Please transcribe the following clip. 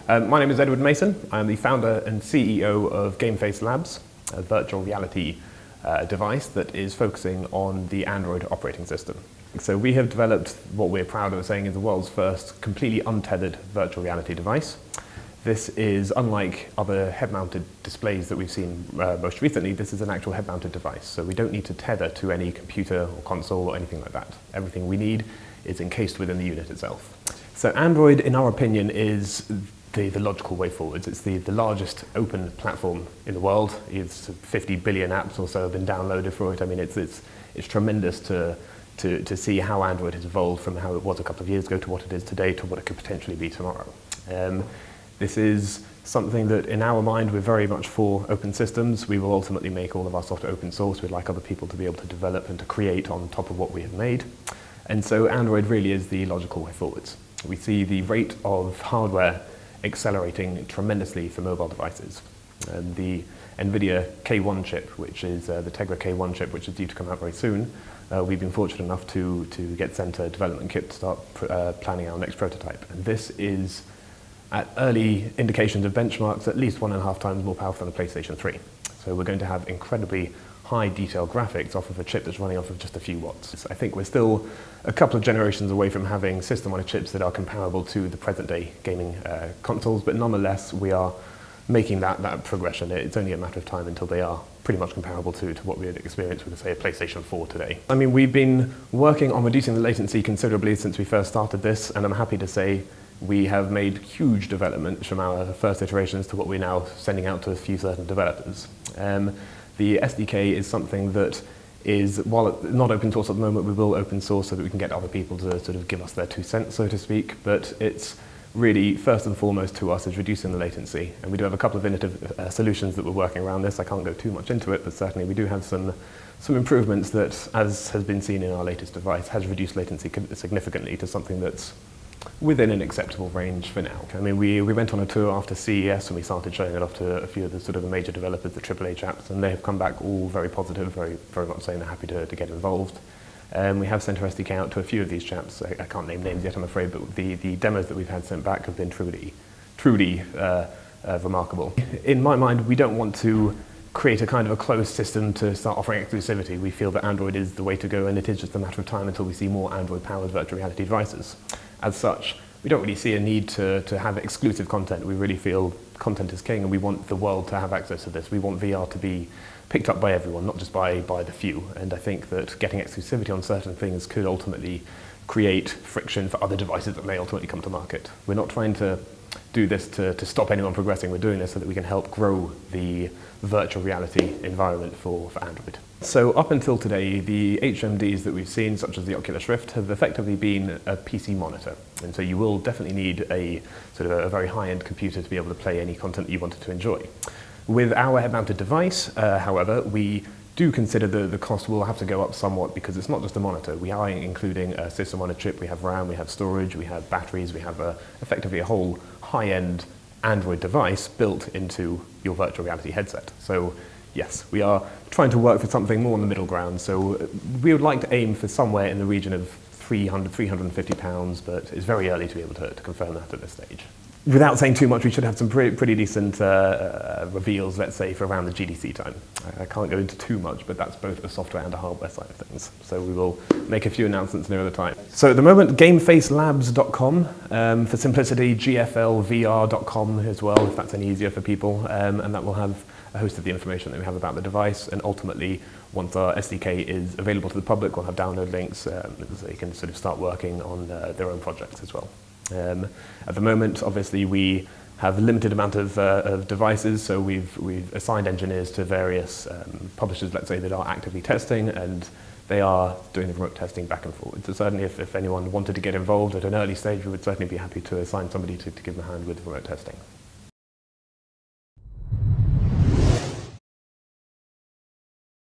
My name is Edward Mason. I'm the founder and CEO of GameFace Labs, a virtual reality device that is focusing on the Android operating system. So we have developed what we're proud of saying is the world's first completely untethered virtual reality device. This is unlike other head-mounted displays that we've seen most recently. This is an actual head-mounted device, so we don't need to tether to any computer or console or anything like that. Everything we need is encased within the unit itself. So Android, in our opinion, is the logical way forwards. It's the largest open platform in the world. It's 50 billion apps or so have been downloaded for it. I mean, it's tremendous to see how Android has evolved from how it was a couple of years ago to what it is today to what it could potentially be tomorrow. This is something that, in our mind, we're very much for open systems. We will ultimately make all of our software open source. We'd like other people to be able to develop and to create on top of what we have made. And so Android really is the logical way forwards. We see the rate of hardware accelerating tremendously for mobile devices. The NVIDIA K1 chip, which is the Tegra K1 chip, which is due to come out very soon, we've been fortunate enough to get sent a development kit to start planning our next prototype. And this is, at early indications of benchmarks, at least 1.5 times more powerful than the PlayStation 3. So we're going to have incredibly high detail graphics off of a chip that's running off of just a few watts. I think we're still a couple of generations away from having system-on-a-chips that are comparable to the present-day gaming consoles, but nonetheless we are making that progression. It's only a matter of time until they are pretty much comparable to what we would experience with, say, a PlayStation 4 today. I mean, we've been working on reducing the latency considerably since we first started this, and I'm happy to say we have made huge developments from our first iterations to what we're now sending out to a few certain developers. The SDK is something that is, while it's not open source at the moment, we will open source so that we can get other people to sort of give us their 2 cents, so to speak, but it's really, first and foremost to us, is reducing the latency. And we do have a couple of innovative solutions that we're working around this. I can't go too much into it, but certainly we do have some improvements that, as has been seen in our latest device, has reduced latency significantly to something that's within an acceptable range for now. I mean, we went on a tour after CES and we started showing it off to a few of the sort of the major developers, the AAA chaps, and they have come back all very positive, very much saying they're happy to get involved. We have sent our SDK out to a few of these chaps. I can't name names yet, I'm afraid, but the demos that we've had sent back have been truly remarkable. In my mind, we don't want to create a kind of a closed system to start offering exclusivity. We feel that Android is the way to go, and it is just a matter of time until we see more Android-powered virtual reality devices. As such, we don't really see a need to have exclusive content. We really feel content is king, and we want the world to have access to this. We want VR to be picked up by everyone, not just by the few. And I think that getting exclusivity on certain things could ultimately create friction for other devices that may ultimately come to market. We're not trying to do this to stop anyone progressing. We're doing this so that we can help grow the virtual reality environment for Android. So up until today, the HMDs that we've seen, such as the Oculus Rift, have effectively been a PC monitor. And so you will definitely need a sort of a very high-end computer to be able to play any content that you wanted to enjoy. With our head-mounted device, however, we do consider the cost will have to go up somewhat because it's not just a monitor. We are including a system on a chip. We have RAM, we have storage, we have batteries, we have effectively a whole high-end Android device built into your virtual reality headset. So yes, we are trying to work for something more in the middle ground. So we would like to aim for somewhere in the region of 300, 350 pounds, but it's very early to be able to confirm that at this stage. Without saying too much, we should have some pretty decent reveals, let's say, for around the GDC time. I can't go into too much, but that's both a software and a hardware side of things. So we will make a few announcements near the time. So at the moment, GameFaceLabs.com, for simplicity, GFLVR.com as well, if that's any easier for people, and that will have a host of the information that we have about the device, and ultimately, once our SDK is available to the public, we'll have download links so you can sort of start working on their own projects as well. At the moment, obviously, we have a limited amount of devices, so we've assigned engineers to various publishers, let's say, that are actively testing, and they are doing the remote testing back and forward. So certainly, if anyone wanted to get involved at an early stage, we would certainly be happy to assign somebody to give them a hand with remote testing.